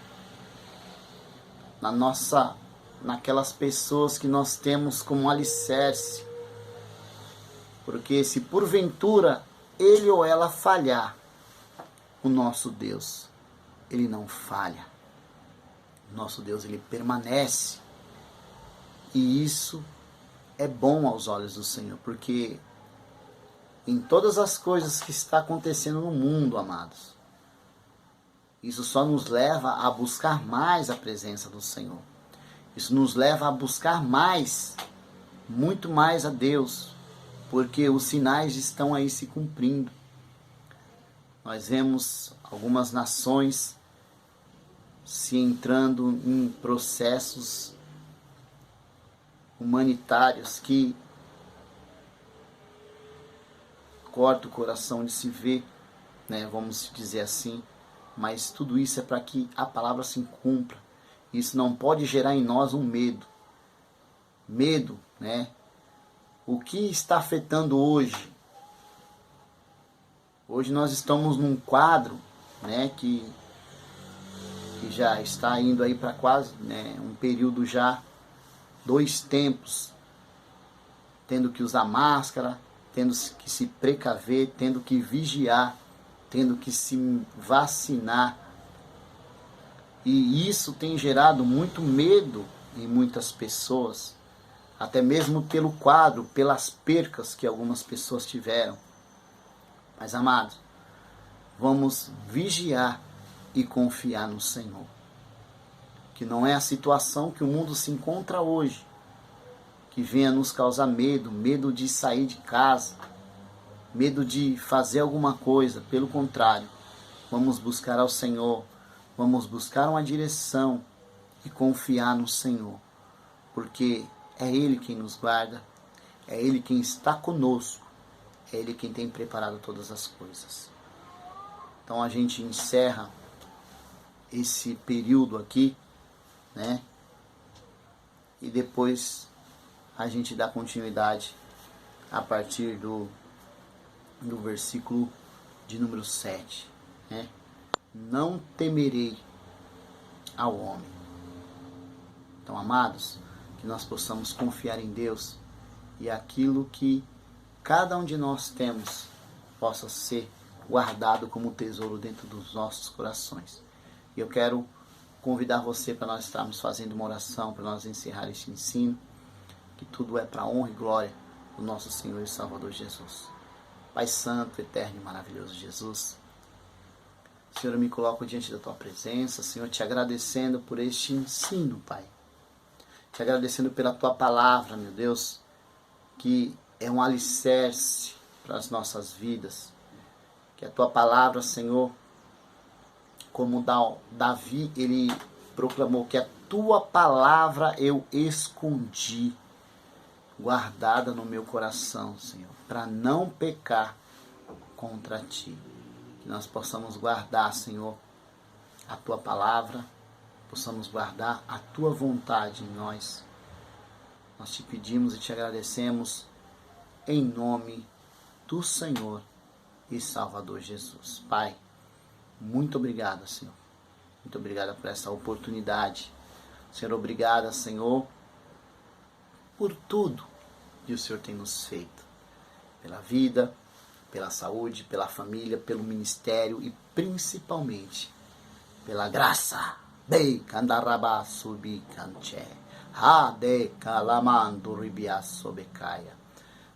naquelas pessoas que nós temos como alicerce. Porque se porventura ele ou ela falhar, o nosso Deus, ele não falha. O nosso Deus, ele permanece. E isso é bom aos olhos do Senhor, porque em todas as coisas que está acontecendo no mundo, amados, isso só nos leva a buscar mais a presença do Senhor. Isso nos leva a buscar mais, muito mais a Deus, porque os sinais estão aí se cumprindo. Nós vemos algumas nações se entrando em processos humanitários que corta o coração de se ver, né, vamos dizer assim, mas tudo isso é para que a palavra se cumpra. Isso não pode gerar em nós um medo. Medo, né? O que está afetando hoje? Hoje nós estamos num quadro, né, que que já está indo aí para quase, né, um período já, 2 tempos, tendo que usar máscara, tendo que se precaver, tendo que vigiar, tendo que se vacinar. E isso tem gerado muito medo em muitas pessoas, até mesmo pelo quadro, pelas percas que algumas pessoas tiveram. Mas, amados, vamos vigiar e confiar no Senhor. Que não é a situação que o mundo se encontra hoje que venha nos causar medo, medo de sair de casa, medo de fazer alguma coisa. Pelo contrário, vamos buscar ao Senhor, vamos buscar uma direção e confiar no Senhor, porque é Ele quem nos guarda, é Ele quem está conosco, é Ele quem tem preparado todas as coisas. Então a gente encerra esse período aqui, né? E depois a gente dá continuidade a partir do versículo de número 7. Né? Não temerei ao homem. Então, amados, que nós possamos confiar em Deus e aquilo que cada um de nós temos possa ser guardado como tesouro dentro dos nossos corações. E eu quero convidar você para nós estarmos fazendo uma oração, para nós encerrar este ensino, que tudo é para a honra e glória do nosso Senhor e Salvador Jesus. Pai Santo, Eterno e Maravilhoso Jesus, Senhor, eu me coloco diante da Tua presença, Senhor, te agradecendo por este ensino, Pai. Te agradecendo pela Tua palavra, meu Deus, que é um alicerce para as nossas vidas. Que a Tua palavra, Senhor, como Davi, ele proclamou que a Tua palavra eu escondi, guardada no meu coração, Senhor, para não pecar contra Ti. Que nós possamos guardar, Senhor, a Tua palavra, possamos guardar a Tua vontade em nós. Nós te pedimos e te agradecemos em nome do Senhor e Salvador Jesus. Pai, muito obrigado, Senhor. Muito obrigado por essa oportunidade. Senhor, obrigado, Senhor, por tudo que o Senhor tem nos feito. Pela vida, pela saúde, pela família, pelo ministério e principalmente pela graça. Dei candarabá subi canché. Ha de calamando ribia sobecaia.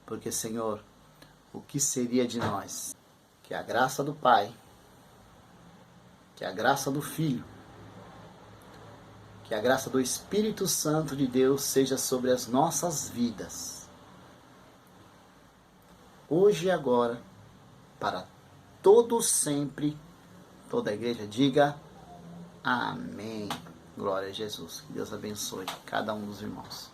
Porque, Senhor, o que seria de nós? Que a graça do Pai, que a graça do Filho, que a graça do Espírito Santo de Deus seja sobre as nossas vidas, hoje e agora, para todo sempre. Toda a igreja diga amém. Glória a Jesus. Que Deus abençoe cada um dos irmãos.